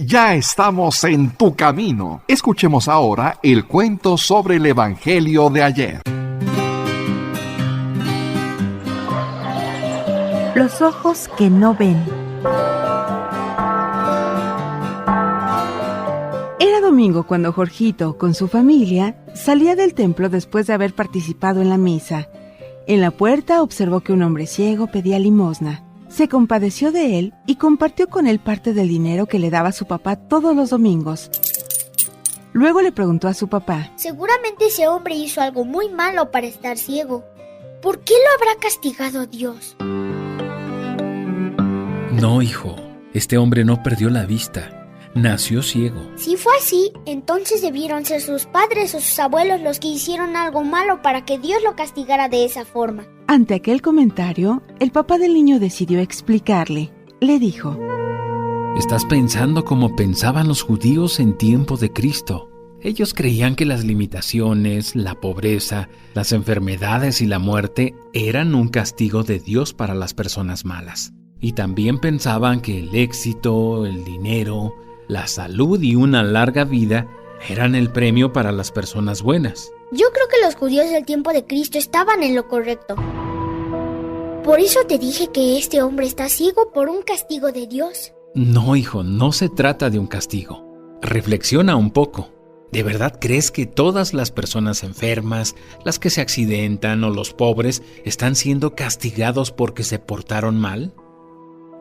Ya estamos en tu camino. Escuchemos ahora el cuento sobre el Evangelio de ayer. Los ojos que no ven. Era domingo cuando Jorgito, con su familia, salía del templo después de haber participado en la misa. En la puerta observó que un hombre ciego pedía limosna. Se compadeció de él y compartió con él parte del dinero que le daba su papá todos los domingos. Luego le preguntó a su papá: seguramente ese hombre hizo algo muy malo para estar ciego. ¿Por qué lo habrá castigado Dios? No, hijo, este hombre no perdió la vista. Nació ciego. Si fue así, entonces debieron ser sus padres o sus abuelos los que hicieron algo malo para que Dios lo castigara de esa forma. Ante aquel comentario, el papá del niño decidió explicarle. Le dijo: estás pensando como pensaban los judíos en tiempo de Cristo. Ellos creían que las limitaciones, la pobreza, las enfermedades y la muerte eran un castigo de Dios para las personas malas. Y también pensaban que el éxito, el dinero, la salud y una larga vida eran el premio para las personas buenas. Yo creo que los judíos del tiempo de Cristo estaban en lo correcto. Por eso te dije que este hombre está ciego por un castigo de Dios. No, hijo, no se trata de un castigo. Reflexiona un poco. ¿De verdad crees que todas las personas enfermas, las que se accidentan o los pobres están siendo castigados porque se portaron mal?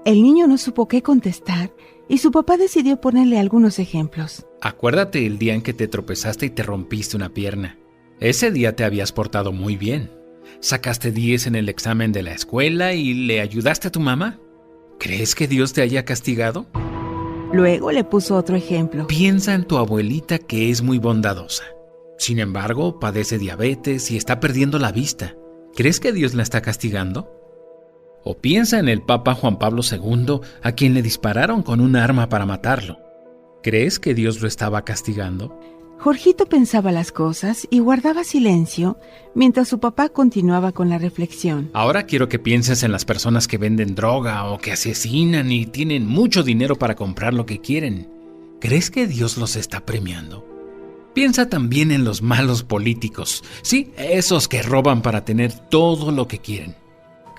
El niño no supo qué contestar y su papá decidió ponerle algunos ejemplos. Acuérdate el día en que te tropezaste y te rompiste una pierna. Ese día te habías portado muy bien. Sacaste 10 en el examen de la escuela y le ayudaste a tu mamá. ¿Crees que Dios te haya castigado? Luego le puso otro ejemplo. Piensa en tu abuelita, que es muy bondadosa. Sin embargo, padece diabetes y está perdiendo la vista. ¿Crees que Dios la está castigando? O piensa en el Papa Juan Pablo II, a quien le dispararon con un arma para matarlo. ¿Crees que Dios lo estaba castigando? Jorgito pensaba las cosas y guardaba silencio mientras su papá continuaba con la reflexión. Ahora quiero que pienses en las personas que venden droga o que asesinan y tienen mucho dinero para comprar lo que quieren. ¿Crees que Dios los está premiando? Piensa también en los malos políticos, sí, esos que roban para tener todo lo que quieren.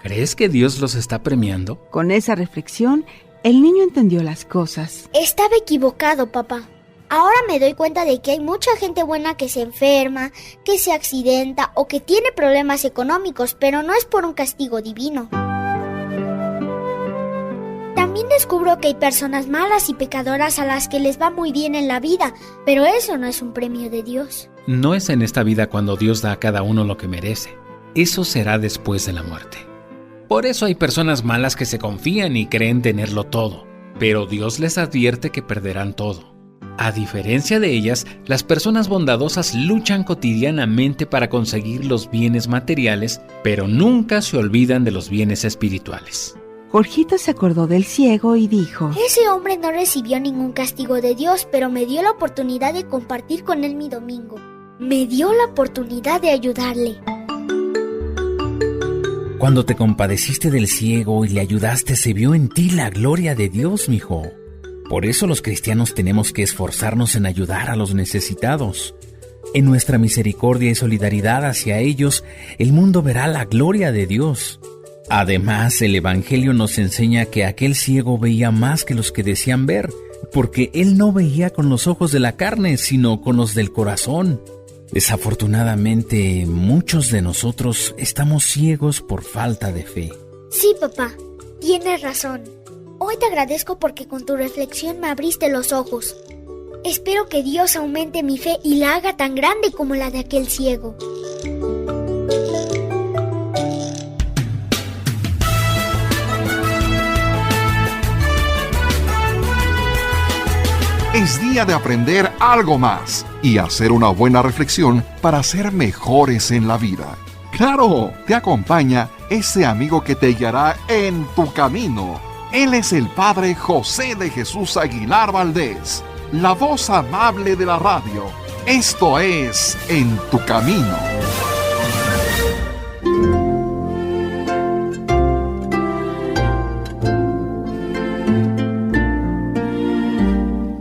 ¿Crees que Dios los está premiando? Con esa reflexión, el niño entendió las cosas. Estaba equivocado, papá. Ahora me doy cuenta de que hay mucha gente buena que se enferma, que se accidenta o que tiene problemas económicos, pero no es por un castigo divino. También descubro que hay personas malas y pecadoras a las que les va muy bien en la vida, pero eso no es un premio de Dios. No es en esta vida cuando Dios da a cada uno lo que merece. Eso será después de la muerte. Por eso hay personas malas que se confían y creen tenerlo todo, pero Dios les advierte que perderán todo. A diferencia de ellas, las personas bondadosas luchan cotidianamente para conseguir los bienes materiales, pero nunca se olvidan de los bienes espirituales. Jorgito se acordó del ciego y dijo: ese hombre no recibió ningún castigo de Dios, pero me dio la oportunidad de compartir con él mi domingo. Me dio la oportunidad de ayudarle. Cuando te compadeciste del ciego y le ayudaste, se vio en ti la gloria de Dios, mijo. Por eso los cristianos tenemos que esforzarnos en ayudar a los necesitados. En nuestra misericordia y solidaridad hacia ellos, el mundo verá la gloria de Dios. Además, el Evangelio nos enseña que aquel ciego veía más que los que decían ver, porque él no veía con los ojos de la carne, sino con los del corazón. Desafortunadamente, muchos de nosotros estamos ciegos por falta de fe. Sí, papá, tienes razón. Hoy te agradezco porque con tu reflexión me abriste los ojos. Espero que Dios aumente mi fe y la haga tan grande como la de aquel ciego. Es día de aprender algo más y hacer una buena reflexión para ser mejores en la vida. ¡Claro! Te acompaña ese amigo que te guiará en tu camino. Él es el Padre José de Jesús Aguilar Valdés, la voz amable de la radio. Esto es En tu Camino.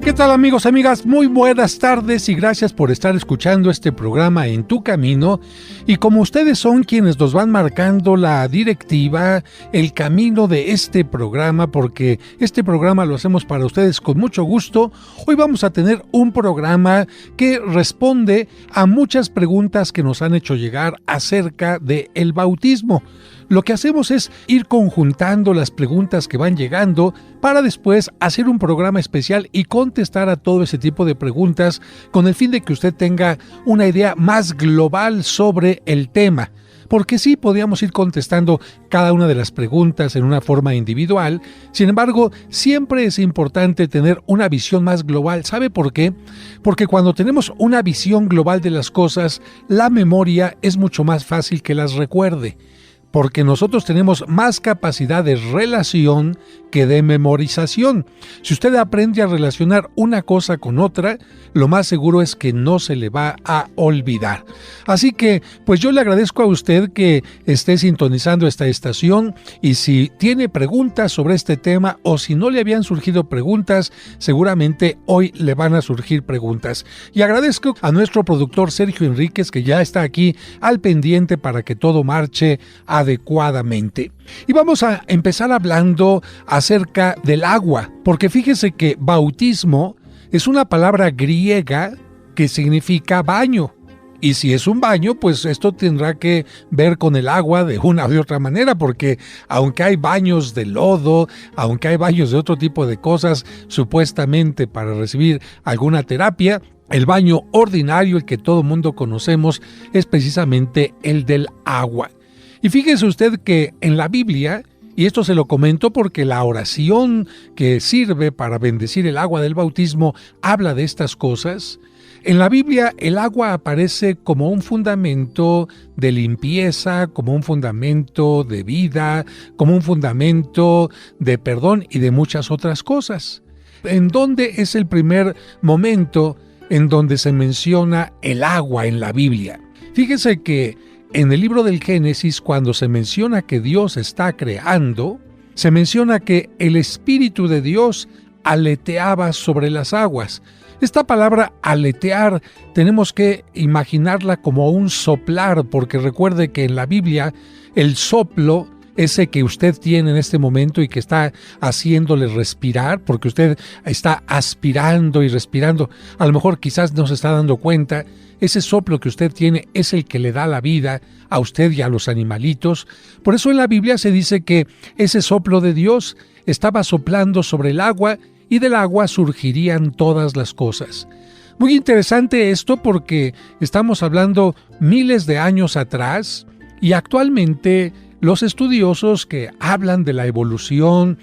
¿Qué tal, amigos, amigas? Muy buenas tardes y gracias por estar escuchando este programa En Tu Camino. Y como ustedes son quienes nos van marcando la directiva, el camino de este programa, porque este programa lo hacemos para ustedes con mucho gusto, hoy vamos a tener un programa que responde a muchas preguntas que nos han hecho llegar acerca del bautismo. Lo que hacemos es ir conjuntando las preguntas que van llegando para después hacer un programa especial y contestar a todo ese tipo de preguntas con el fin de que usted tenga una idea más global sobre el tema. Porque sí, podríamos ir contestando cada una de las preguntas en una forma individual. Sin embargo, siempre es importante tener una visión más global. ¿Sabe por qué? Porque cuando tenemos una visión global de las cosas, la memoria es mucho más fácil que las recuerde. Porque nosotros tenemos más capacidad de relación que de memorización. Si usted aprende a relacionar una cosa con otra, lo más seguro es que no se le va a olvidar. Así que, pues yo le agradezco a usted que esté sintonizando esta estación y si tiene preguntas sobre este tema o si no le habían surgido preguntas, seguramente hoy le van a surgir preguntas. Y agradezco a nuestro productor Sergio Enríquez que ya está aquí al pendiente para que todo marche adecuadamente. Y vamos a empezar hablando acerca del agua, porque fíjese que bautismo es una palabra griega que significa baño. Y si es un baño, pues esto tendrá que ver con el agua de una o de otra manera, porque aunque hay baños de lodo, aunque hay baños de otro tipo de cosas, supuestamente para recibir alguna terapia, el baño ordinario, el que todo mundo conocemos, es precisamente el del agua. Y fíjese usted que en la Biblia, y esto se lo comento porque la oración que sirve para bendecir el agua del bautismo habla de estas cosas. En la Biblia el agua aparece como un fundamento de limpieza, como un fundamento de vida, como un fundamento de perdón y de muchas otras cosas. ¿En dónde es el primer momento en donde se menciona el agua en la Biblia? Fíjese que en el libro del Génesis, cuando se menciona que Dios está creando, se menciona que el Espíritu de Dios aleteaba sobre las aguas. Esta palabra aletear tenemos que imaginarla como un soplar, porque recuerde que en la Biblia el soplo, ese que usted tiene en este momento y que está haciéndole respirar, porque usted está aspirando y respirando, a lo mejor quizás no se está dando cuenta, ese soplo que usted tiene es el que le da la vida a usted y a los animalitos. Por eso en la Biblia se dice que ese soplo de Dios estaba soplando sobre el agua y del agua surgirían todas las cosas. Muy interesante esto porque estamos hablando miles de años atrás y actualmente los estudiosos que hablan de la evolución,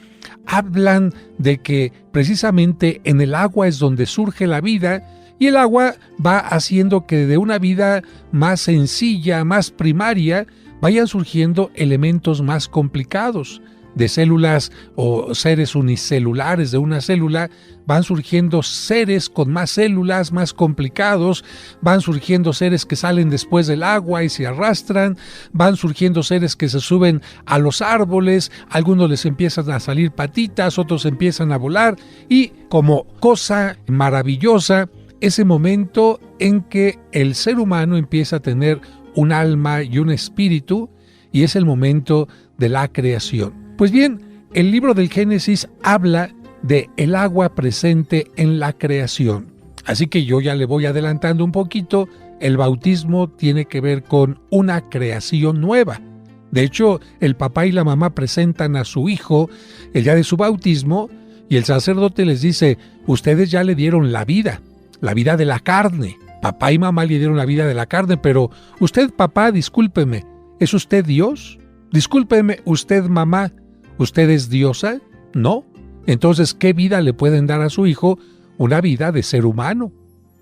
hablan de que precisamente en el agua es donde surge la vida y el agua va haciendo que de una vida más sencilla, más primaria, vayan surgiendo elementos más complicados. De células o seres unicelulares de una célula, van surgiendo seres con más células, más complicados, van surgiendo seres que salen después del agua y se arrastran, van surgiendo seres que se suben a los árboles, algunos les empiezan a salir patitas, otros empiezan a volar y como cosa maravillosa, ese momento en que el ser humano empieza a tener un alma y un espíritu y es el momento de la creación. Pues bien, el libro del Génesis habla de el agua presente en la creación. Así que yo ya le voy adelantando un poquito, el bautismo tiene que ver con una creación nueva. De hecho, el papá y la mamá presentan a su hijo el día de su bautismo y el sacerdote les dice, ustedes ya le dieron la vida de la carne. Papá y mamá le dieron la vida de la carne, pero usted, papá, discúlpeme, ¿es usted Dios? Discúlpeme, usted, mamá, ¿usted es diosa? No. Entonces, ¿qué vida le pueden dar a su hijo? Una vida de ser humano.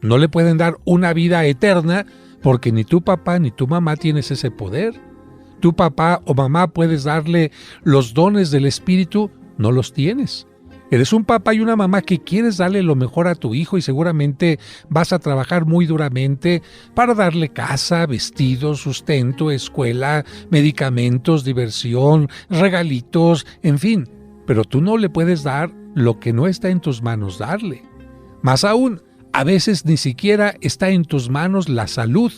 No le pueden dar una vida eterna porque ni tu papá ni tu mamá tienes ese poder. Tu papá o mamá puedes darle los dones del Espíritu, no los tienes. Eres un papá y una mamá que quieres darle lo mejor a tu hijo y seguramente vas a trabajar muy duramente para darle casa, vestido, sustento, escuela, medicamentos, diversión, regalitos, en fin. Pero tú no le puedes dar lo que no está en tus manos darle. Más aún, a veces ni siquiera está en tus manos la salud.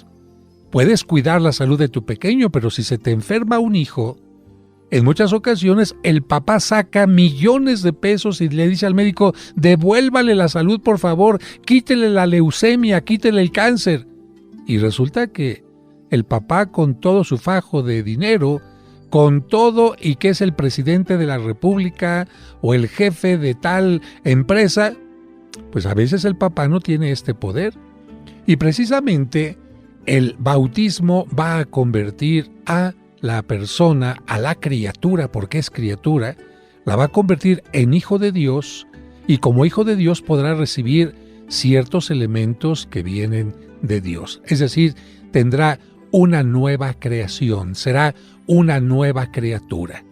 Puedes cuidar la salud de tu pequeño, pero si se te enferma un hijo, en muchas ocasiones el papá saca millones de pesos y le dice al médico: devuélvale la salud, por favor, quítele la leucemia, quítele el cáncer. Y resulta que el papá, con todo su fajo de dinero, con todo y que es el presidente de la república o el jefe de tal empresa, pues a veces el papá no tiene este poder. Y precisamente el bautismo va a convertir a la persona, a la criatura, porque es criatura, la va a convertir en hijo de Dios, y como hijo de Dios podrá recibir ciertos elementos que vienen de Dios. Es decir, tendrá una nueva creación, será una nueva criatura.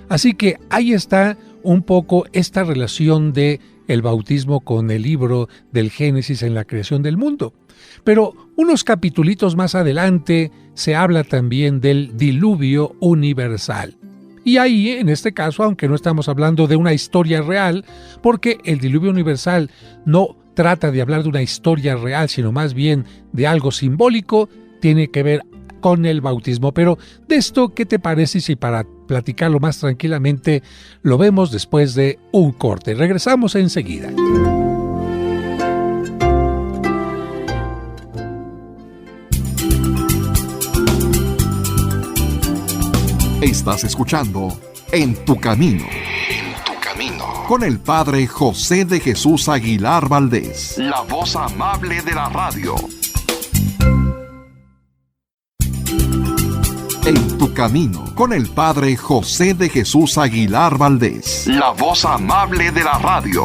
Así que ahí está un poco esta relación de el bautismo con el libro del Génesis en la creación del mundo. Pero unos capitulitos más adelante se habla también del diluvio universal. Y ahí, en este caso, aunque no estamos hablando de una historia real, porque el diluvio universal no trata de hablar de una historia real, sino más bien de algo simbólico, tiene que ver con el bautismo. Pero de esto, ¿qué te parece si para platicarlo más tranquilamente lo vemos después de un corte? Regresamos enseguida. Estás escuchando En tu Camino. En tu Camino. Con el Padre José de Jesús Aguilar Valdés, la voz amable de la radio. En tu Camino. Con el Padre José de Jesús Aguilar Valdés, la voz amable de la radio.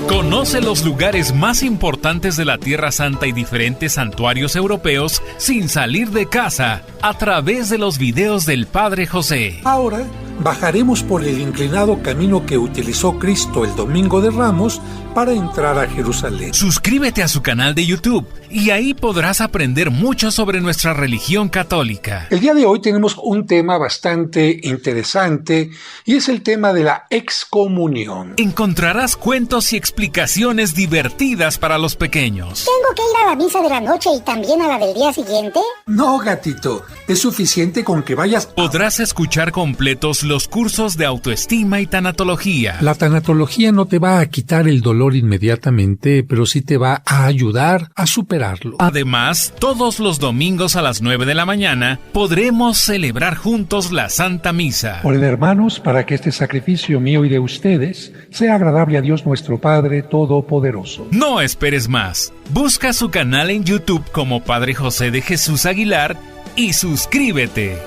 Conoce los lugares más importantes de la Tierra Santa y diferentes santuarios europeos sin salir de casa a través de los videos del Padre José. Ahora bajaremos por el inclinado camino que utilizó Cristo el Domingo de Ramos para entrar a Jerusalén. Suscríbete a su canal de YouTube y ahí podrás aprender mucho sobre nuestra religión católica. El día de hoy tenemos un tema bastante interesante y es el tema de la excomunión. Encontrarás cuentos y explicaciones divertidas para los pequeños. ¿Tengo que ir a la misa de la noche y también a la del día siguiente? No, gatito, es suficiente con que vayas. Podrás escuchar completos los cursos de autoestima y tanatología. La tanatología no te va a quitar el dolor inmediatamente, pero sí te va a ayudar a superarlo. Además, todos los domingos a las 9 de la mañana podremos celebrar juntos la Santa Misa. Oren, hermanos, para que este sacrificio mío y de ustedes sea agradable a Dios nuestro Padre Todopoderoso. No esperes más. Busca su canal en YouTube como Padre José de Jesús Aguilar y suscríbete.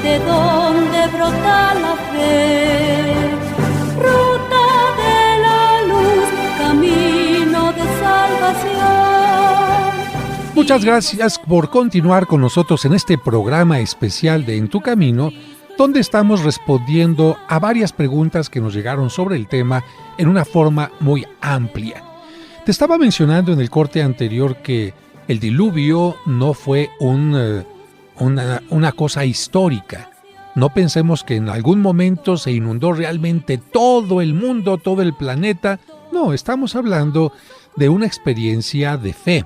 De donde brota la fe, ruta de la luz, camino de salvación. Muchas gracias por continuar con nosotros en este programa especial de En tu Camino, donde estamos respondiendo a varias preguntas que nos llegaron sobre el tema en una forma muy amplia. Te estaba mencionando en el corte anterior que el diluvio no fue una cosa histórica. No pensemos que en algún momento se inundó realmente todo el mundo, todo el planeta. No, estamos hablando de una experiencia de fe.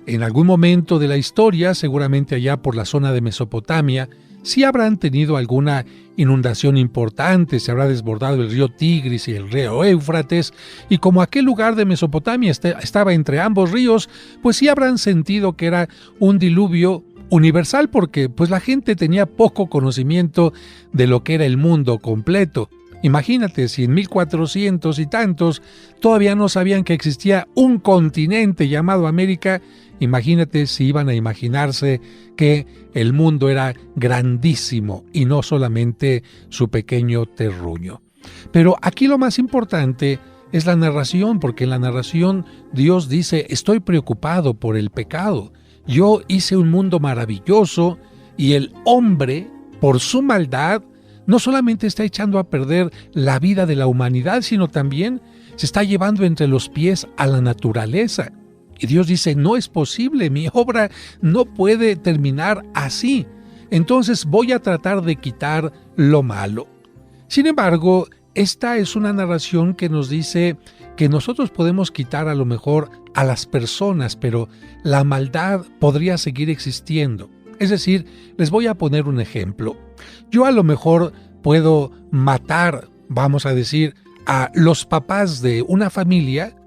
En algún momento de la historia, seguramente allá por la zona de Mesopotamia, sí habrán tenido alguna inundación importante, se habrá desbordado el río Tigris y el río Éufrates, y como aquel lugar de Mesopotamia estaba entre ambos ríos, pues sí habrán sentido que era un diluvio universal, porque pues la gente tenía poco conocimiento de lo que era el mundo completo. Imagínate si en 1400 y tantos todavía no sabían que existía un continente llamado América. Imagínate si iban a imaginarse que el mundo era grandísimo y no solamente su pequeño terruño. Pero aquí lo más importante es la narración, porque en la narración Dios dice: estoy preocupado por el pecado. Yo hice un mundo maravilloso y el hombre, por su maldad, no solamente está echando a perder la vida de la humanidad, sino también se está llevando entre los pies a la naturaleza. Y Dios dice, no es posible, mi obra no puede terminar así. Entonces voy a tratar de quitar lo malo. Sin embargo, esta es una narración que nos dice que nosotros podemos quitar a lo mejor a las personas, pero la maldad podría seguir existiendo. Es decir, les voy a poner un ejemplo. Yo a lo mejor puedo matar, vamos a decir, a los papás de una familia.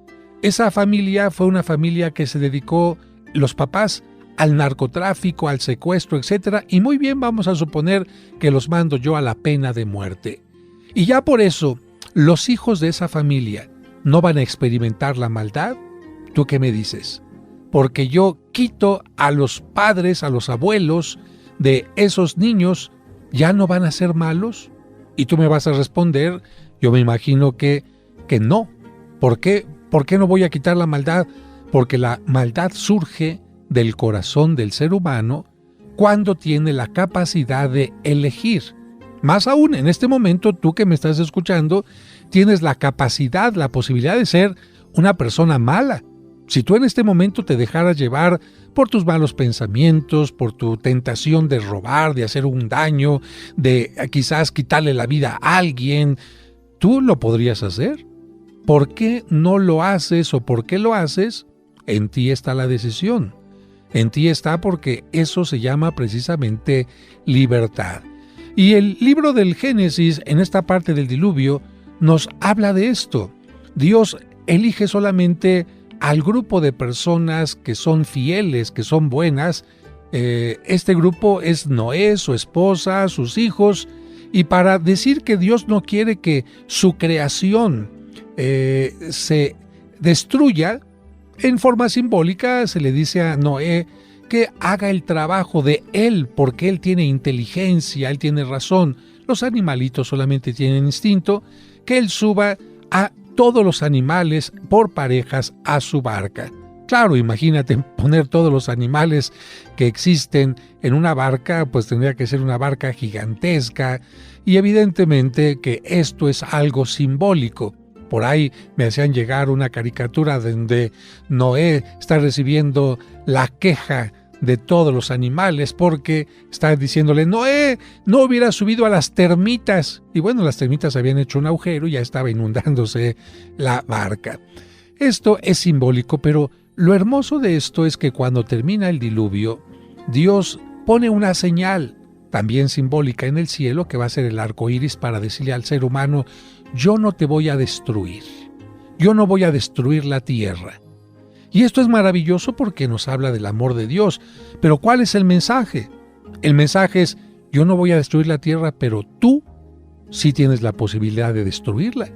Esa familia fue una familia que se dedicó, los papás, al narcotráfico, al secuestro, etc. Y muy bien, vamos a suponer que los mando yo a la pena de muerte. Y ya por eso, los hijos de esa familia no van a experimentar la maldad. ¿Tú qué me dices? Porque yo quito a los padres, a los abuelos de esos niños, ¿ya no van a ser malos? Y tú me vas a responder, yo me imagino que no. ¿Por qué? ¿Por qué no voy a quitar la maldad? Porque la maldad surge del corazón del ser humano cuando tiene la capacidad de elegir. Más aún, en este momento, tú que me estás escuchando, tienes la capacidad, la posibilidad de ser una persona mala. Si tú en este momento te dejaras llevar por tus malos pensamientos, por tu tentación de robar, de hacer un daño, de quizás quitarle la vida a alguien, tú lo podrías hacer. ¿Por qué no lo haces o por qué lo haces? En ti está la decisión. En ti está, porque eso se llama precisamente libertad. Y el libro del Génesis, en esta parte del diluvio, nos habla de esto. Dios elige solamente al grupo de personas que son fieles, que son buenas. Este grupo es Noé, su esposa, sus hijos. Y para decir que Dios no quiere que su creación se destruya, en forma simbólica se le dice a Noé que haga el trabajo de él, porque él tiene inteligencia, él tiene razón. Los animalitos solamente tienen instinto. Que él suba a todos los animales por parejas a su barca. Claro, imagínate poner todos los animales que existen en una barca, pues tendría que ser una barca gigantesca, y evidentemente que esto es algo simbólico. Por ahí me hacían llegar una caricatura donde Noé está recibiendo la queja de todos los animales porque está diciéndole: Noé, no hubiera subido a las termitas. Y bueno, las termitas habían hecho un agujero y ya estaba inundándose la barca. Esto es simbólico, pero lo hermoso de esto es que cuando termina el diluvio, Dios pone una señal también simbólica en el cielo, que va a ser el arco iris, para decirle al ser humano: yo no te voy a destruir, yo no voy a destruir la tierra. Y esto es maravilloso porque nos habla del amor de Dios. Pero ¿cuál es el mensaje? El mensaje es: yo no voy a destruir la tierra, pero tú sí tienes la posibilidad de destruirla.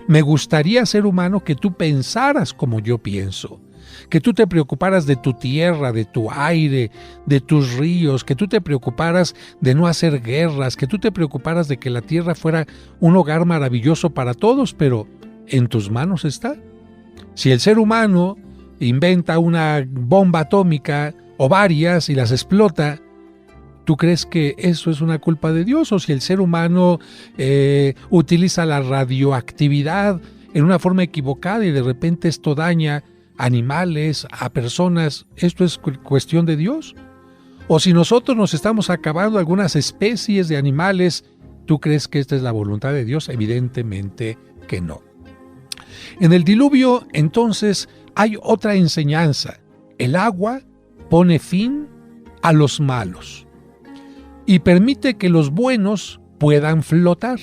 Me gustaría, ser humano, que tú pensaras como yo pienso, que tú te preocuparas de tu tierra, de tu aire, de tus ríos, que tú te preocuparas de no hacer guerras, que tú te preocuparas de que la tierra fuera un hogar maravilloso para todos, pero en tus manos está. Si el ser humano inventa una bomba atómica o varias y las explota, ¿tú crees que eso es una culpa de Dios? O si el ser humano utiliza la radioactividad en una forma equivocada y de repente esto daña animales, a personas, ¿esto es cuestión de Dios? O si nosotros nos estamos acabando algunas especies de animales, ¿tú crees que esta es la voluntad de Dios? Evidentemente que no. En el diluvio, entonces, hay otra enseñanza. El agua pone fin a los malos y permite que los buenos puedan flotar.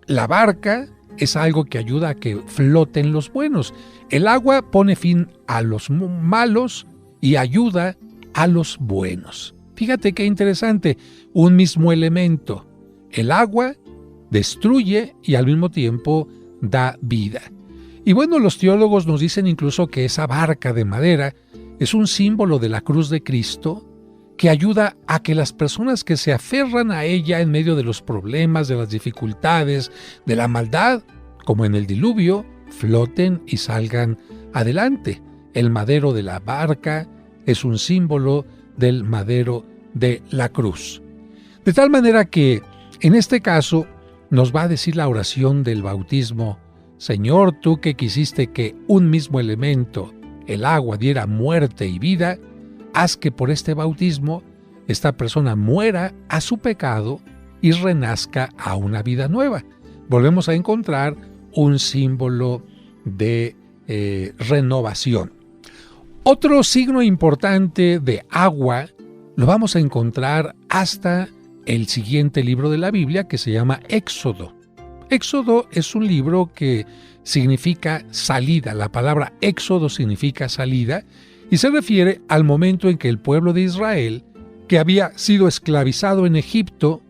La barca es algo que ayuda a que floten los buenos. El agua pone fin a los malos y ayuda a los buenos. Fíjate qué interesante, un mismo elemento. El agua destruye y al mismo tiempo da vida. Y bueno, los teólogos nos dicen incluso que esa barca de madera es un símbolo de la cruz de Cristo, que ayuda a que las personas que se aferran a ella en medio de los problemas, de las dificultades, de la maldad, como en el diluvio, floten y salgan adelante. El madero de la barca es un símbolo del madero de la cruz. De tal manera que, en este caso, nos va a decir la oración del bautismo: Señor, tú que quisiste que un mismo elemento, el agua diera muerte y vida, haz que por este bautismo esta persona muera a su pecado y renazca a una vida nueva. Volvemos a encontrar un símbolo de renovación. Otro signo importante de agua lo vamos a encontrar hasta el siguiente libro de la Biblia, que se llama Éxodo. Éxodo es un libro que significa salida. La palabra éxodo significa salida y se refiere al momento en que el pueblo de Israel, que había sido esclavizado en Egipto,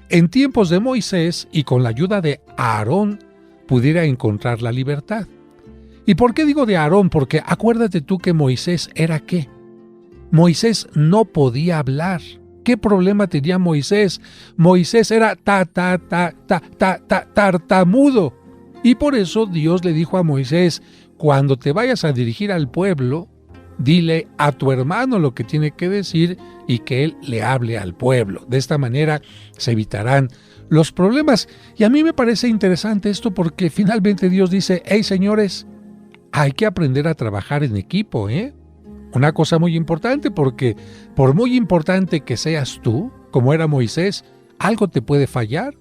en tiempos de Moisés y con la ayuda de Aarón, pudiera encontrar la libertad. ¿Y por qué digo de Aarón? Porque acuérdate tú que Moisés era ¿qué? Moisés no podía hablar. ¿Qué problema tenía Moisés? Moisés era tartamudo. Y por eso Dios le dijo a Moisés, cuando te vayas a dirigir al pueblo, dile a tu hermano lo que tiene que decir y que él le hable al pueblo. De esta manera se evitarán los problemas. Y a mí me parece interesante esto porque finalmente Dios dice, hey señores, hay que aprender a trabajar en equipo, ¿eh? Una cosa muy importante, porque por muy importante que seas tú, como era Moisés, algo te puede fallar.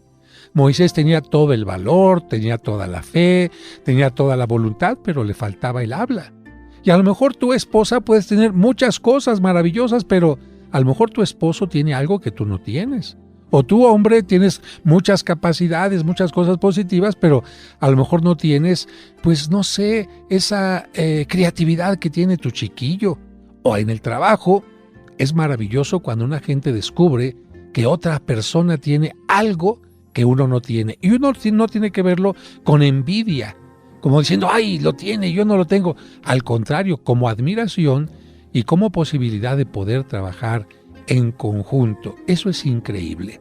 Moisés tenía todo el valor, tenía toda la fe, tenía toda la voluntad, pero le faltaba el habla. Y a lo mejor tu esposa puedes tener muchas cosas maravillosas, pero a lo mejor tu esposo tiene algo que tú no tienes. O tú, hombre, tienes muchas capacidades, muchas cosas positivas, pero a lo mejor no tienes, pues no sé, esa creatividad que tiene tu chiquillo. O en el trabajo, es maravilloso cuando una gente descubre que otra persona tiene algo que uno no tiene. Y uno no tiene que verlo con envidia, como diciendo, ay, lo tiene, yo no lo tengo. Al contrario, como admiración y como posibilidad de poder trabajar en conjunto. Eso es increíble.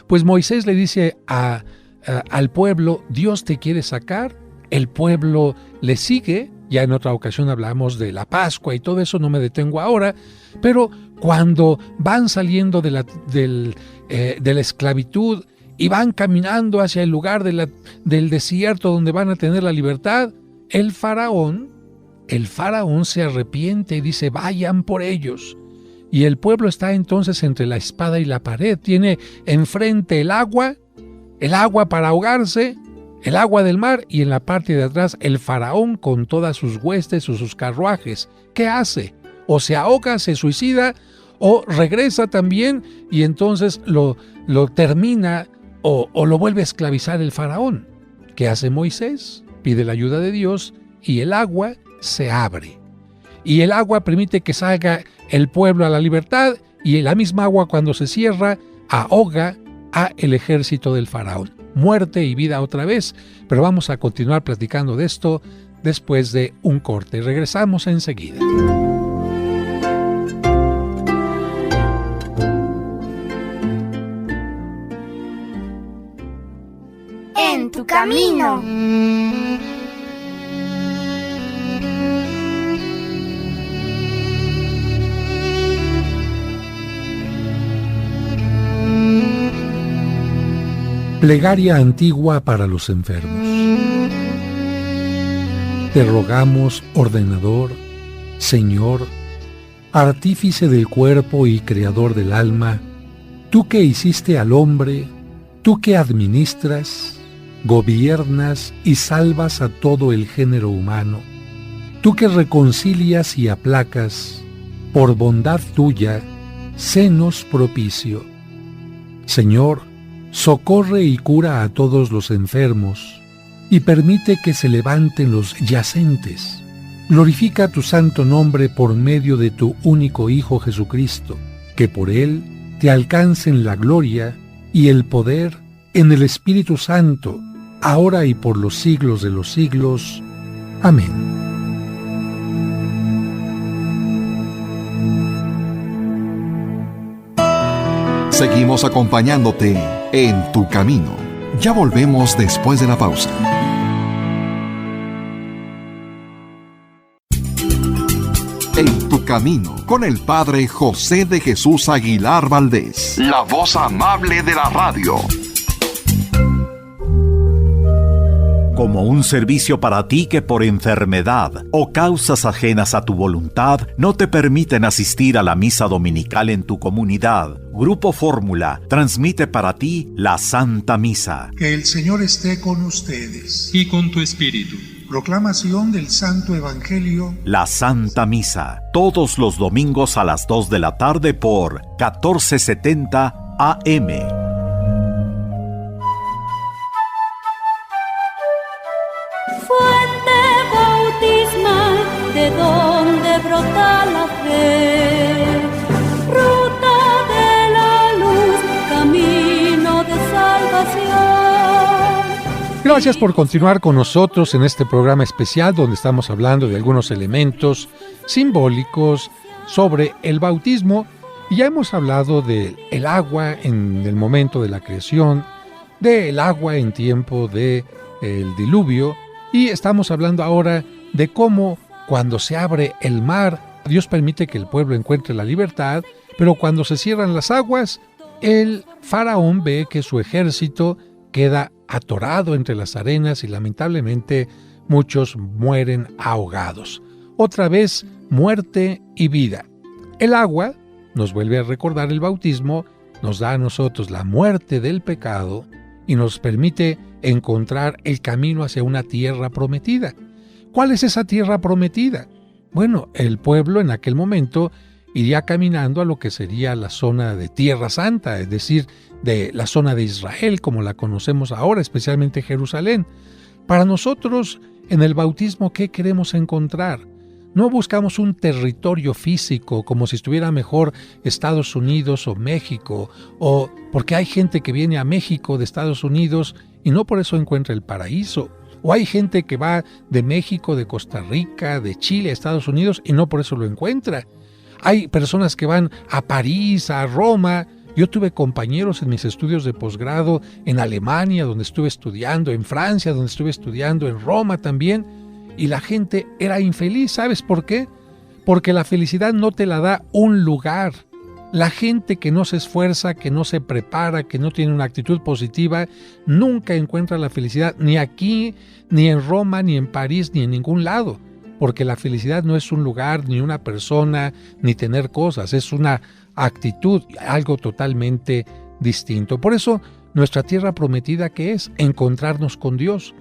Pues Moisés le dice al pueblo, Dios te quiere sacar, el pueblo le sigue. Ya en otra ocasión hablamos de la Pascua y todo eso, no me detengo ahora, pero cuando van saliendo de la esclavitud y van caminando hacia el lugar del desierto donde van a tener la libertad, el faraón se arrepiente y dice, vayan por ellos. Y el pueblo está entonces entre la espada y la pared. Tiene enfrente el agua para ahogarse, el agua del mar, y en la parte de atrás el faraón con todas sus huestes o sus carruajes. ¿Qué hace? O se ahoga, se suicida, o regresa también y entonces lo termina o lo vuelve a esclavizar el faraón. ¿Qué hace Moisés? Pide la ayuda de Dios y el agua se abre. Y el agua permite que salga el pueblo a la libertad, y la misma agua, cuando se cierra, ahoga a el ejército del faraón. Muerte y vida otra vez, pero vamos a continuar platicando de esto después de un corte. Regresamos enseguida. En tu camino. Plegaria antigua para los enfermos. Te rogamos, ordenador, Señor, artífice del cuerpo y creador del alma, tú que hiciste al hombre, tú que administras, gobiernas y salvas a todo el género humano, tú que reconcilias y aplacas, por bondad tuya, sénos propicio. Señor, socorre y cura a todos los enfermos, y permite que se levanten los yacentes. Glorifica tu santo nombre por medio de tu único Hijo Jesucristo, que por él te alcancen la gloria y el poder en el Espíritu Santo, ahora y por los siglos de los siglos. Amén. Seguimos acompañándote en tu camino. Ya volvemos después de la pausa. En tu camino, con el Padre José de Jesús Aguilar Valdés, la voz amable de la radio. como un servicio para ti que por enfermedad o causas ajenas a tu voluntad no te permiten asistir a la misa dominical en tu comunidad, Grupo Fórmula transmite para ti la Santa Misa. Que el Señor esté con ustedes. Y con tu espíritu. Proclamación del Santo Evangelio. La Santa Misa, todos los domingos a las 2 de la tarde por 1470 AM. Fuente bautismal, de donde brota la fe, ruta de la luz, camino de salvación. Gracias por continuar con nosotros en este programa especial donde estamos hablando de algunos elementos simbólicos sobre el bautismo. Y ya hemos hablado del agua en el momento de la creación, del agua en tiempo del diluvio, y estamos hablando ahora de cómo cuando se abre el mar, Dios permite que el pueblo encuentre la libertad, pero cuando se cierran las aguas, el faraón ve que su ejército queda atorado entre las arenas y lamentablemente muchos mueren ahogados. Otra vez, muerte y vida. El agua nos vuelve a recordar el bautismo, nos da a nosotros la muerte del pecado y nos permite encontrar el camino hacia una tierra prometida. ¿Cuál es esa tierra prometida? Bueno, el pueblo en aquel momento iría caminando a lo que sería la zona de Tierra Santa, es decir, de la zona de Israel como la conocemos ahora, especialmente Jerusalén. Para nosotros, en el bautismo, ¿qué queremos encontrar? No buscamos un territorio físico como si estuviera mejor Estados Unidos o México, o porque hay gente que viene a México de Estados Unidos y no por eso encuentra el paraíso, o hay gente que va de México, de Costa Rica, de Chile a Estados Unidos y no por eso lo encuentra. Hay personas que van a París, a Roma. Yo tuve compañeros en mis estudios de posgrado en Alemania, donde estuve estudiando, en Francia, donde estuve estudiando, en Roma también, y la gente era infeliz. ¿Sabes por qué? Porque la felicidad no te la da un lugar. La gente que no se esfuerza, que no se prepara, que no tiene una actitud positiva, nunca encuentra la felicidad, ni aquí, ni en Roma, ni en París, ni en ningún lado. Porque la felicidad no es un lugar, ni una persona, ni tener cosas, es una actitud, algo totalmente distinto. Por eso, nuestra tierra prometida, ¿qué es? Encontrarnos con Dios.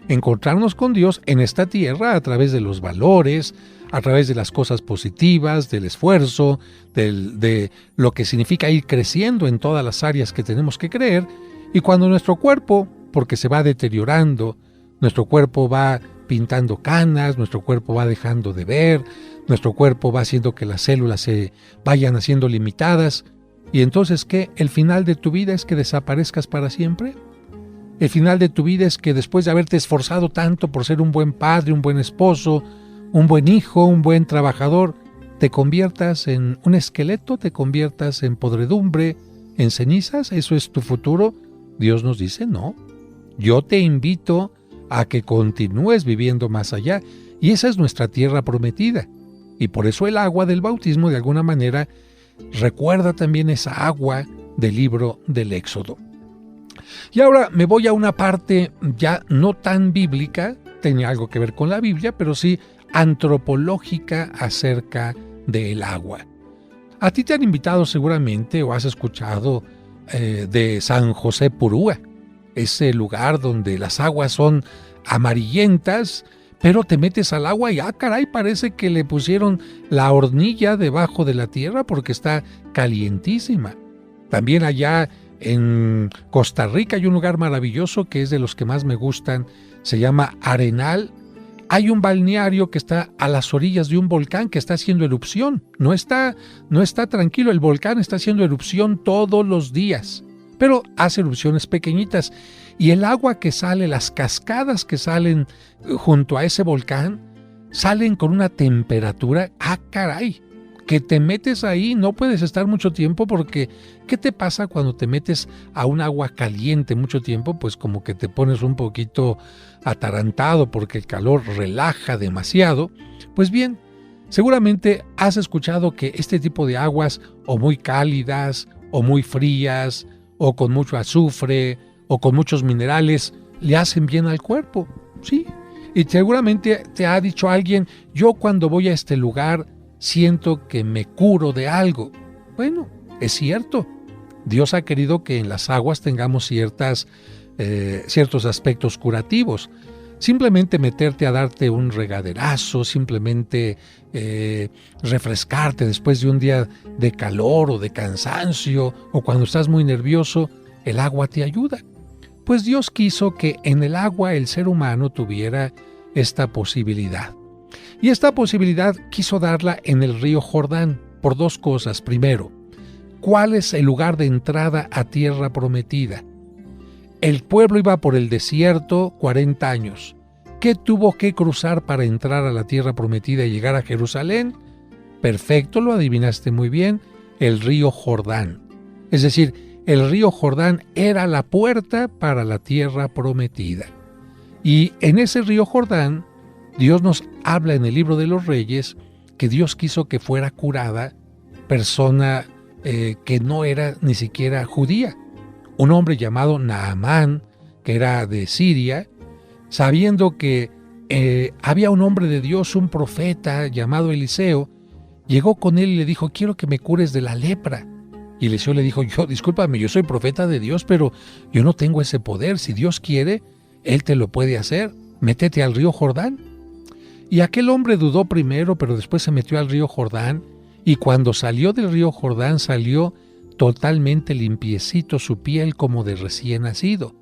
Encontrarnos con Dios en esta tierra a través de los valores, a través de las cosas positivas, del esfuerzo, de lo que significa ir creciendo en todas las áreas que tenemos que creer. Y cuando nuestro cuerpo, porque se va deteriorando, nuestro cuerpo va pintando canas, nuestro cuerpo va dejando de ver, nuestro cuerpo va haciendo que las células se vayan haciendo limitadas. ¿Y entonces qué? ¿El final de tu vida es que desaparezcas para siempre? ¿El final de tu vida es que después de haberte esforzado tanto por ser un buen padre, un buen esposo, un buen hijo, un buen trabajador, te conviertas en un esqueleto, te conviertas en podredumbre, en cenizas? ¿Eso es tu futuro? Dios nos dice, no. Yo te invito a que continúes viviendo más allá, y esa es nuestra tierra prometida. Y por eso el agua del bautismo, de alguna manera, recuerda también esa agua del libro del Éxodo. Y ahora me voy a una parte ya no tan bíblica, tenía algo que ver con la Biblia, pero sí antropológica acerca del agua. A ti te han invitado seguramente o has escuchado de San José Purúa, ese lugar donde las aguas son amarillentas, pero te metes al agua y caray, parece que le pusieron la hornilla debajo de la tierra porque está calientísima. También allá en Costa Rica hay un lugar maravilloso que es de los que más me gustan, se llama Arenal. Hay un balneario que está a las orillas de un volcán que está haciendo erupción. No está tranquilo, el volcán está haciendo erupción todos los días, pero hace erupciones pequeñitas. Y el agua que sale, las cascadas que salen junto a ese volcán, salen con una temperatura, caray, que te metes ahí, no puedes estar mucho tiempo porque ¿qué te pasa cuando te metes a un agua caliente mucho tiempo? Pues como que te pones un poquito atarantado porque el calor relaja demasiado. Pues bien, seguramente has escuchado que este tipo de aguas o muy cálidas o muy frías o con mucho azufre o con muchos minerales le hacen bien al cuerpo. Sí. Y seguramente te ha dicho alguien, yo cuando voy a este lugar siento que me curo de algo. Bueno, es cierto. Dios ha querido que en las aguas tengamos ciertos aspectos curativos. Simplemente meterte a darte un regaderazo, simplemente refrescarte después de un día de calor o de cansancio, o cuando estás muy nervioso, el agua te ayuda. Pues Dios quiso que en el agua el ser humano tuviera esta posibilidad. Y esta posibilidad quiso darla en el río Jordán por dos cosas. Primero, ¿cuál es el lugar de entrada a tierra prometida? El pueblo iba por el desierto 40 años. ¿Qué tuvo que cruzar para entrar a la tierra prometida y llegar a Jerusalén? Perfecto, lo adivinaste muy bien, el río Jordán. Es decir, el río Jordán era la puerta para la tierra prometida. Y en ese río Jordán, Dios nos habla en el libro de los Reyes que Dios quiso que fuera curada persona que no era ni siquiera judía. Un hombre llamado Naamán, que era de Siria, sabiendo que había un hombre de Dios, un profeta llamado Eliseo, llegó con él y le dijo, quiero que me cures de la lepra. Y Eliseo le dijo, discúlpame, yo soy profeta de Dios, pero yo no tengo ese poder. Si Dios quiere, Él te lo puede hacer. Métete al río Jordán. Y aquel hombre dudó primero, pero después se metió al río Jordán, y cuando salió del río Jordán salió totalmente limpiecito su piel como de recién nacido.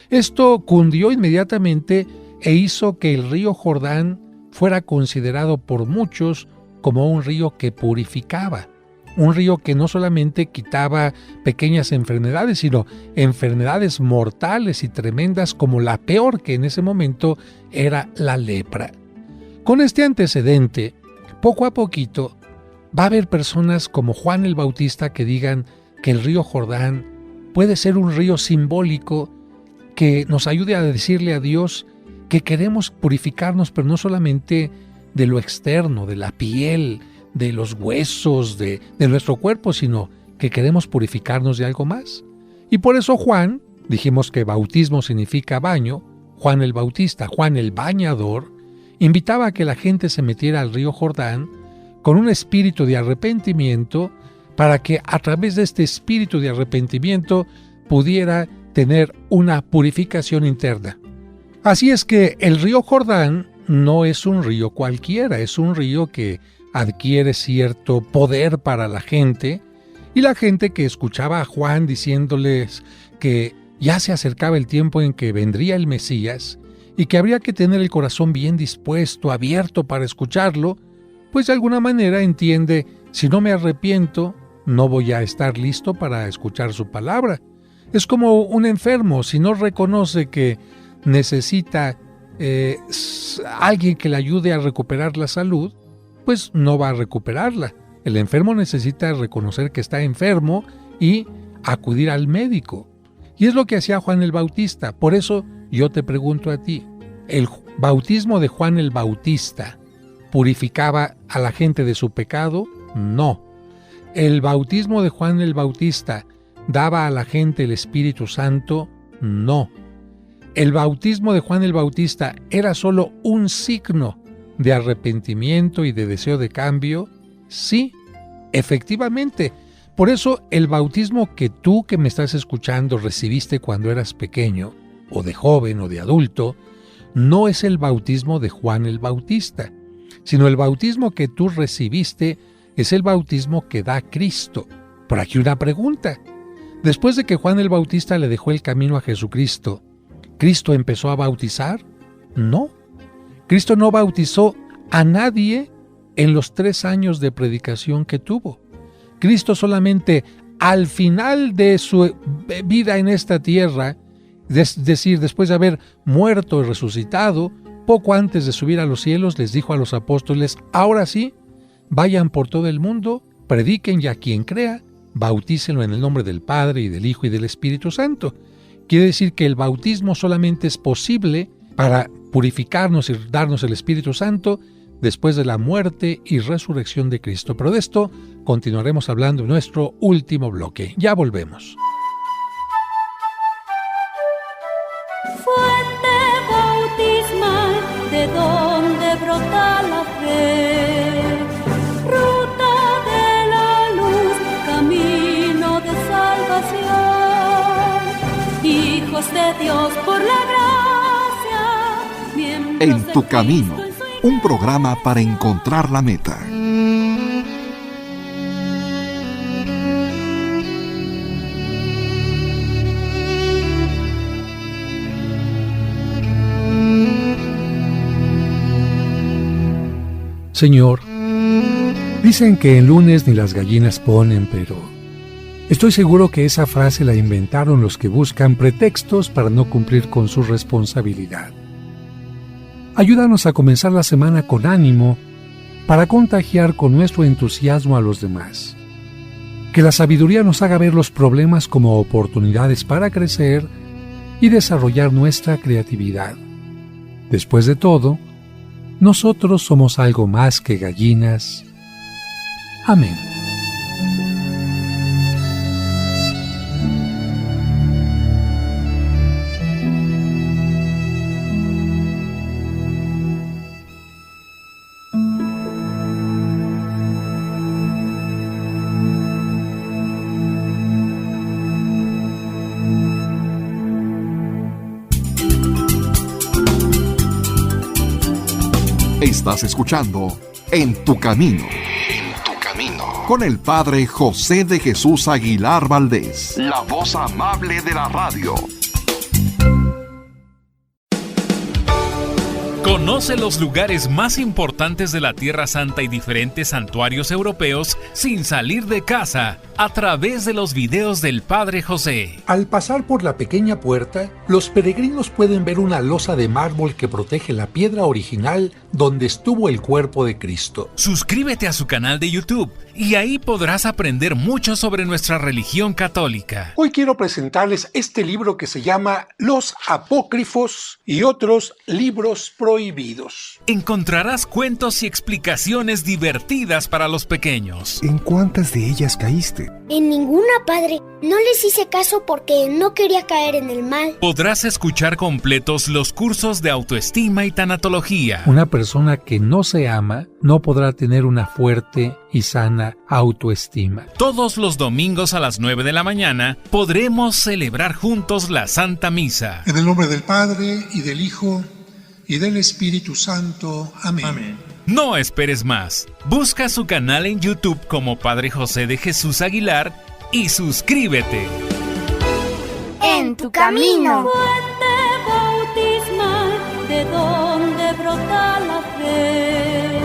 Esto cundió inmediatamente e hizo que el río Jordán fuera considerado por muchos como un río que purificaba. Un río que no solamente quitaba pequeñas enfermedades, sino enfermedades mortales y tremendas como la peor, que en ese momento era la lepra. Con este antecedente, poco a poquito, va a haber personas como Juan el Bautista que digan que el río Jordán puede ser un río simbólico que nos ayude a decirle a Dios que queremos purificarnos, pero no solamente de lo externo, de la piel, de los huesos, de nuestro cuerpo, sino que queremos purificarnos de algo más. Y por eso Juan, dijimos que bautismo significa baño, Juan el Bautista, Juan el Bañador, invitaba a que la gente se metiera al río Jordán con un espíritu de arrepentimiento, para que a través de este espíritu de arrepentimiento pudiera tener una purificación interna. Así es que el río Jordán no es un río cualquiera, es un río que adquiere cierto poder para la gente, y la gente que escuchaba a Juan diciéndoles que ya se acercaba el tiempo en que vendría el Mesías y que habría que tener el corazón bien dispuesto, abierto para escucharlo, pues de alguna manera entiende, si no me arrepiento, no voy a estar listo para escuchar su palabra. Es como un enfermo, si no reconoce que necesita alguien que le ayude a recuperar la salud, pues no va a recuperarla. El enfermo necesita reconocer que está enfermo y acudir al médico. Y es lo que hacía Juan el Bautista. Por eso yo te pregunto a ti, ¿el bautismo de Juan el Bautista purificaba a la gente de su pecado? No. ¿El bautismo de Juan el Bautista daba a la gente el Espíritu Santo? No. ¿El bautismo de Juan el Bautista era solo un signo de arrepentimiento y de deseo de cambio? Sí, efectivamente. Por eso el bautismo que tú que me estás escuchando recibiste cuando eras pequeño, o de joven o de adulto, no es el bautismo de Juan el Bautista, sino el bautismo que tú recibiste es el bautismo que da Cristo. Por aquí una pregunta. Después de que Juan el Bautista le dejó el camino a Jesucristo, ¿Cristo empezó a bautizar? No. Cristo no bautizó a nadie en los 3 años de predicación que tuvo. Cristo solamente al final de su vida en esta tierra, es decir, después de haber muerto y resucitado, poco antes de subir a los cielos, les dijo a los apóstoles, ahora sí, vayan por todo el mundo, prediquen y a quien crea, bautícenlo en el nombre del Padre y del Hijo y del Espíritu Santo. Quiere decir que el bautismo solamente es posible para purificarnos y darnos el Espíritu Santo después de la muerte y resurrección de Cristo. Pero de esto continuaremos hablando en nuestro último bloque. Ya volvemos. Fuente bautismal. hijos de Dios por la gracia, miembros En tu de camino, Cristo en su un programa para encontrar la meta. Señor, dicen que el lunes ni las gallinas ponen, pero estoy seguro que esa frase la inventaron los que buscan pretextos para no cumplir con su responsabilidad. Ayúdanos a comenzar la semana con ánimo para contagiar con nuestro entusiasmo a los demás. Que la sabiduría nos haga ver los problemas como oportunidades para crecer y desarrollar nuestra creatividad. Después de todo, nosotros somos algo más que gallinas. Amén. Estás escuchando En tu camino. En tu camino. Con el Padre José de Jesús Aguilar Valdés, la voz amable de la radio. Conoce los lugares más importantes de la Tierra Santa y diferentes santuarios europeos sin salir de casa a través de los videos del Padre José. Al pasar por la pequeña puerta, los peregrinos pueden ver una losa de mármol que protege la piedra original donde estuvo el cuerpo de Cristo. Suscríbete a su canal de YouTube y ahí podrás aprender mucho sobre nuestra religión católica. Hoy quiero presentarles este libro que se llama Los Apócrifos y otros libros prohibidos. Encontrarás cuentos y explicaciones divertidas para los pequeños. ¿En cuántas de ellas caíste? En ninguna, padre. No les hice caso porque no quería caer en el mal. Podrás escuchar completos los cursos de autoestima y tanatología. Una persona que no se ama no podrá tener una fuerte y sana autoestima. Todos los domingos a las 9 de la mañana podremos celebrar juntos la Santa Misa. En el nombre del Padre, y del Hijo, y del Espíritu Santo. Amén. Amén. No esperes más. Busca su canal en YouTube como Padre José de Jesús Aguilar y suscríbete. En tu camino. fuente bautismal, de donde brota la fe,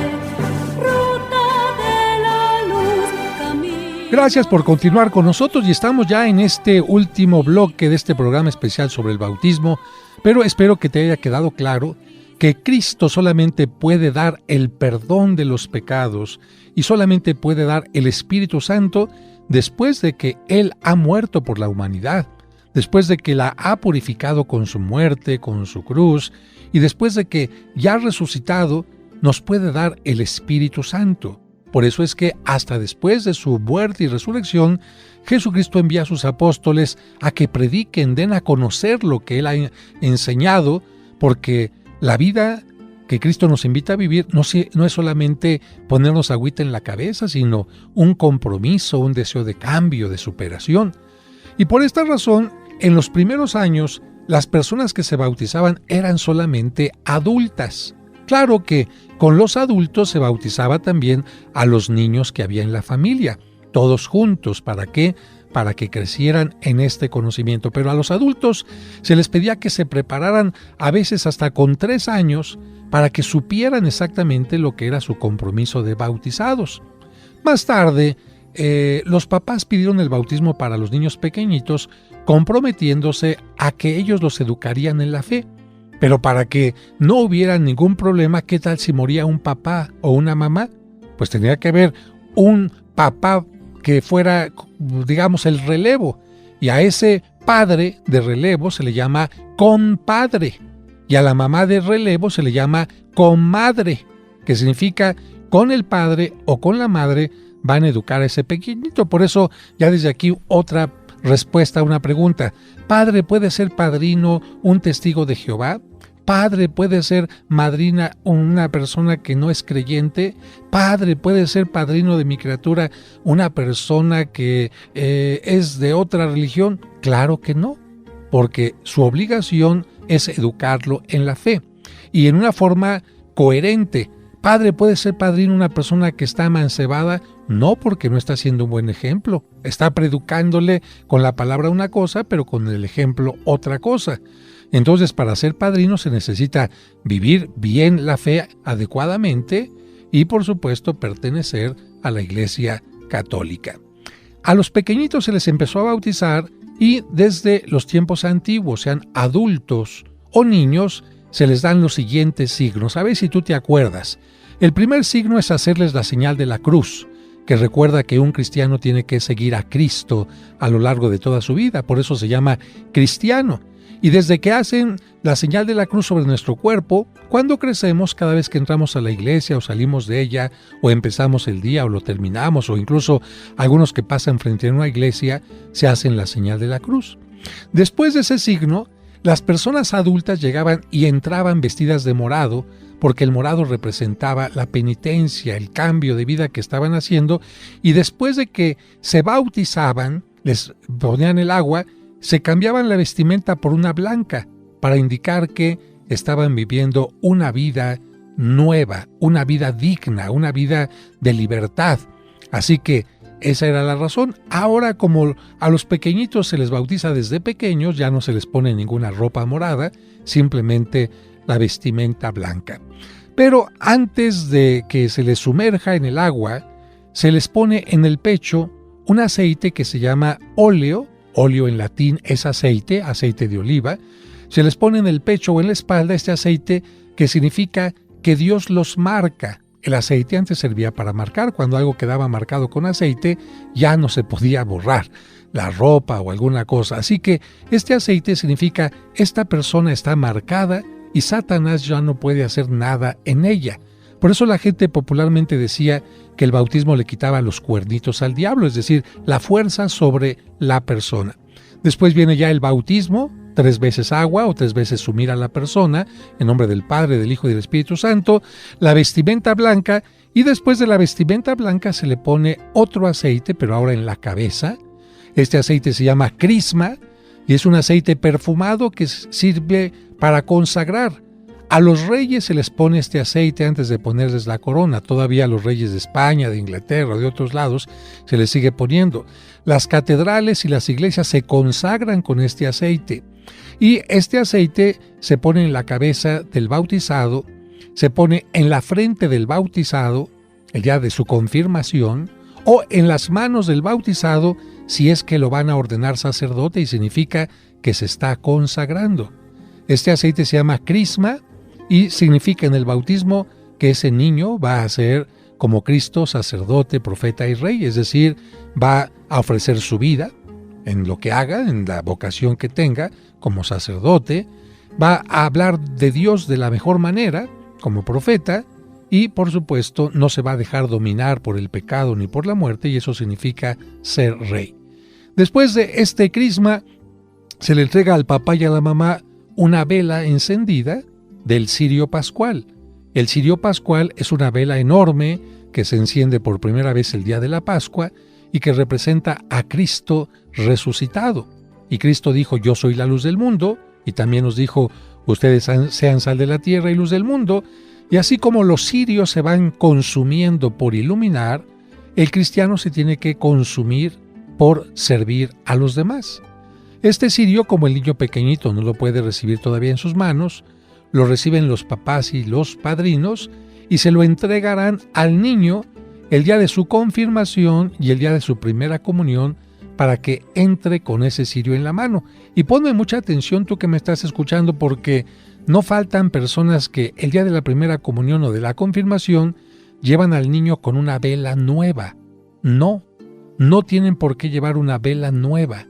ruta de la luz, camino. Gracias por continuar con nosotros y estamos ya en este último bloque de este programa especial sobre el bautismo, pero espero que te haya quedado claro que Cristo solamente puede dar el perdón de los pecados y solamente puede dar el Espíritu Santo después de que Él ha muerto por la humanidad, después de que la ha purificado con su muerte, con su cruz, y después de que ya resucitado, nos puede dar el Espíritu Santo. Por eso es que hasta después de su muerte y resurrección, Jesucristo envía a sus apóstoles a que prediquen, den a conocer lo que Él ha enseñado, porque la vida que Cristo nos invita a vivir no es solamente ponernos agüita en la cabeza, sino un compromiso, un deseo de cambio, de superación. Y por esta razón, en los primeros años, las personas que se bautizaban eran solamente adultas. Claro que con los adultos se bautizaba también a los niños que había en la familia, todos juntos. ¿Para qué? Para que crecieran en este conocimiento. Pero a los adultos se les pedía que se prepararan a veces hasta con 3 años para que supieran exactamente lo que era su compromiso de bautizados. Más tarde, los papás pidieron el bautismo para los niños pequeñitos, comprometiéndose a que ellos los educarían en la fe. Pero para que no hubiera ningún problema, ¿qué tal si moría un papá o una mamá? Pues tenía que haber un papá que fuera, digamos, el relevo. Y a ese padre de relevo se le llama compadre. Y a la mamá de relevo se le llama comadre, que significa con el padre o con la madre van a educar a ese pequeñito. Por eso, ya desde aquí otra respuesta a una pregunta. ¿Padre puede ser padrino un testigo de Jehová? ¿Padre puede ser madrina una persona que no es creyente? ¿Padre puede ser padrino de mi criatura una persona que es de otra religión? Claro que no. porque su obligación es educarlo en la fe y en una forma coherente. Padre, ¿puede ser padrino una persona que está amancebada? No, porque no está siendo un buen ejemplo. Está predicándole con la palabra una cosa, pero con el ejemplo otra cosa. Entonces, para ser padrino se necesita vivir bien la fe adecuadamente y, por supuesto, pertenecer a la Iglesia Católica. A los pequeñitos se les empezó a bautizar y desde los tiempos antiguos, sean adultos o niños, se les dan los siguientes signos. A ver si tú te acuerdas. El primer signo es hacerles la señal de la cruz, que recuerda que un cristiano tiene que seguir a Cristo a lo largo de toda su vida, por eso se llama cristiano. Y desde que hacen la señal de la cruz sobre nuestro cuerpo, cuando crecemos, cada vez que entramos a la iglesia o salimos de ella, o empezamos el día o lo terminamos, o incluso algunos que pasan frente a una iglesia, se hacen la señal de la cruz. Después de ese signo, las personas adultas llegaban y entraban vestidas de morado, porque el morado representaba la penitencia, el cambio de vida que estaban haciendo, y después de que se bautizaban, les ponían el agua, se cambiaban la vestimenta por una blanca, para indicar que estaban viviendo una vida nueva, una vida digna, una vida de libertad. Así que esa era la razón. Ahora, como a los pequeñitos se les bautiza desde pequeños, ya no se les pone ninguna ropa morada, simplemente la vestimenta blanca. Pero antes de que se les sumerja en el agua, se les pone en el pecho un aceite que se llama óleo. Óleo en latín es aceite, aceite de oliva. Se les pone en el pecho o en la espalda este aceite que significa que Dios los marca. El aceite antes servía para marcar. Cuando algo quedaba marcado con aceite, ya no se podía borrar la ropa o alguna cosa. Así que este aceite significa esta persona está marcada y Satanás ya no puede hacer nada en ella. Por eso la gente popularmente decía que el bautismo le quitaba los cuernitos al diablo, es decir, la fuerza sobre la persona. Después viene ya el bautismo, 3 veces agua o 3 veces sumir a la persona, en nombre del Padre, del Hijo y del Espíritu Santo, la vestimenta blanca, y después de la vestimenta blanca se le pone otro aceite, pero ahora en la cabeza. Este aceite se llama crisma, y es un aceite perfumado que sirve para consagrar. A los reyes se les pone este aceite antes de ponerles la corona. Todavía a los reyes de España, de Inglaterra, de otros lados, se les sigue poniendo. Las catedrales y las iglesias se consagran con este aceite. Y este aceite se pone en la cabeza del bautizado, se pone en la frente del bautizado, el día de su confirmación, o en las manos del bautizado, si es que lo van a ordenar sacerdote, y significa que se está consagrando. Este aceite se llama crisma, y significa en el bautismo que ese niño va a ser como Cristo, sacerdote, profeta y rey, es decir, va a ofrecer su vida en lo que haga, en la vocación que tenga como sacerdote, va a hablar de Dios de la mejor manera como profeta y, por supuesto, no se va a dejar dominar por el pecado ni por la muerte, y eso significa ser rey. Después de este crisma, se le entrega al papá y a la mamá una vela encendida del cirio pascual. El cirio pascual es una vela enorme que se enciende por primera vez el día de la Pascua y que representa a Cristo resucitado. Y Cristo dijo, yo soy la luz del mundo, y también nos dijo, ustedes sean sal de la tierra y luz del mundo. Y así como los cirios se van consumiendo por iluminar, el cristiano se tiene que consumir por servir a los demás. Este cirio, como el niño pequeñito no lo puede recibir todavía en sus manos, lo reciben los papás y los padrinos y se lo entregarán al niño el día de su confirmación y el día de su primera comunión para que entre con ese cirio en la mano. Y ponme mucha atención tú que me estás escuchando, porque no faltan personas que el día de la primera comunión o de la confirmación llevan al niño con una vela nueva. No tienen por qué llevar una vela nueva.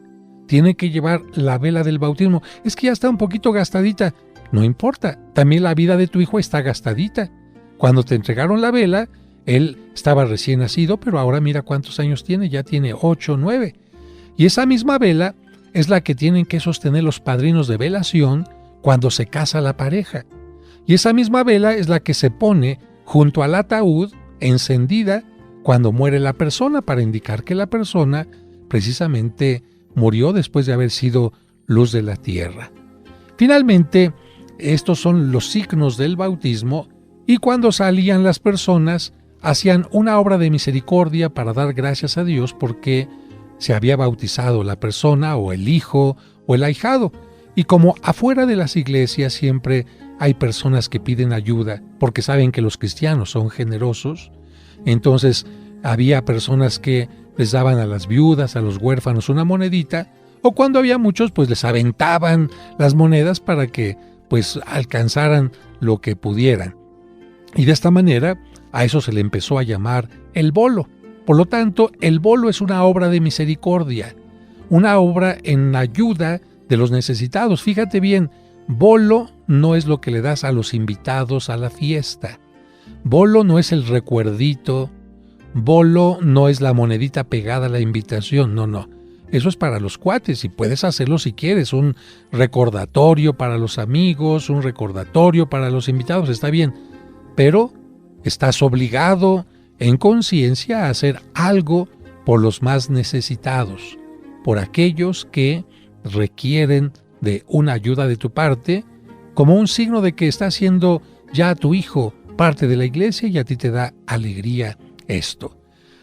Tienen que llevar la vela del bautismo. Es que ya está un poquito gastadita. No importa, también la vida de tu hijo está gastadita. Cuando te entregaron la vela, él estaba recién nacido, pero ahora mira cuántos años tiene, ya tiene 8 o 9. Y esa misma vela es la que tienen que sostener los padrinos de velación cuando se casa la pareja. Y esa misma vela es la que se pone junto al ataúd, encendida, cuando muere la persona, para indicar que la persona precisamente murió después de haber sido luz de la tierra. Finalmente, estos son los signos del bautismo, y cuando salían las personas, hacían una obra de misericordia para dar gracias a Dios porque se había bautizado la persona o el hijo o el ahijado. Y como afuera de las iglesias siempre hay personas que piden ayuda porque saben que los cristianos son generosos, entonces había personas que les daban a las viudas, a los huérfanos una monedita, o cuando había muchos pues les aventaban las monedas para que pues alcanzaran lo que pudieran. Y de esta manera a eso se le empezó a llamar el bolo. Por lo tanto, el bolo es una obra de misericordia, una obra en ayuda de los necesitados. Fíjate bien, bolo no es lo que le das a los invitados a la fiesta. Bolo no es el recuerdito. Bolo no es la monedita pegada a la invitación. No. Eso es para los cuates y puedes hacerlo si quieres. Un recordatorio para los amigos, un recordatorio para los invitados, está bien. Pero estás obligado en conciencia a hacer algo por los más necesitados, por aquellos que requieren de una ayuda de tu parte, como un signo de que está siendo ya tu hijo parte de la iglesia y a ti te da alegría esto.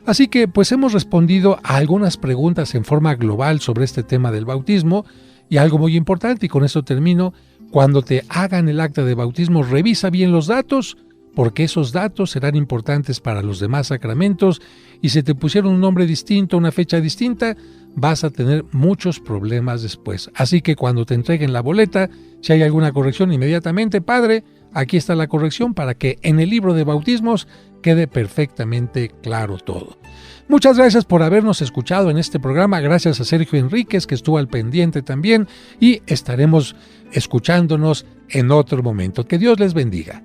Así que pues hemos respondido a algunas preguntas en forma global sobre este tema del bautismo, y algo muy importante, y con esto termino: cuando te hagan el acta de bautismo, revisa bien los datos, porque esos datos serán importantes para los demás sacramentos, y si te pusieron un nombre distinto, una fecha distinta, vas a tener muchos problemas después. Así que cuando te entreguen la boleta, si hay alguna corrección, inmediatamente: padre, aquí está la corrección, para que en el libro de bautismos quede perfectamente claro todo. Muchas gracias por habernos escuchado en este programa. Gracias a Sergio Enríquez, que estuvo al pendiente también, y estaremos escuchándonos en otro momento. Que Dios les bendiga.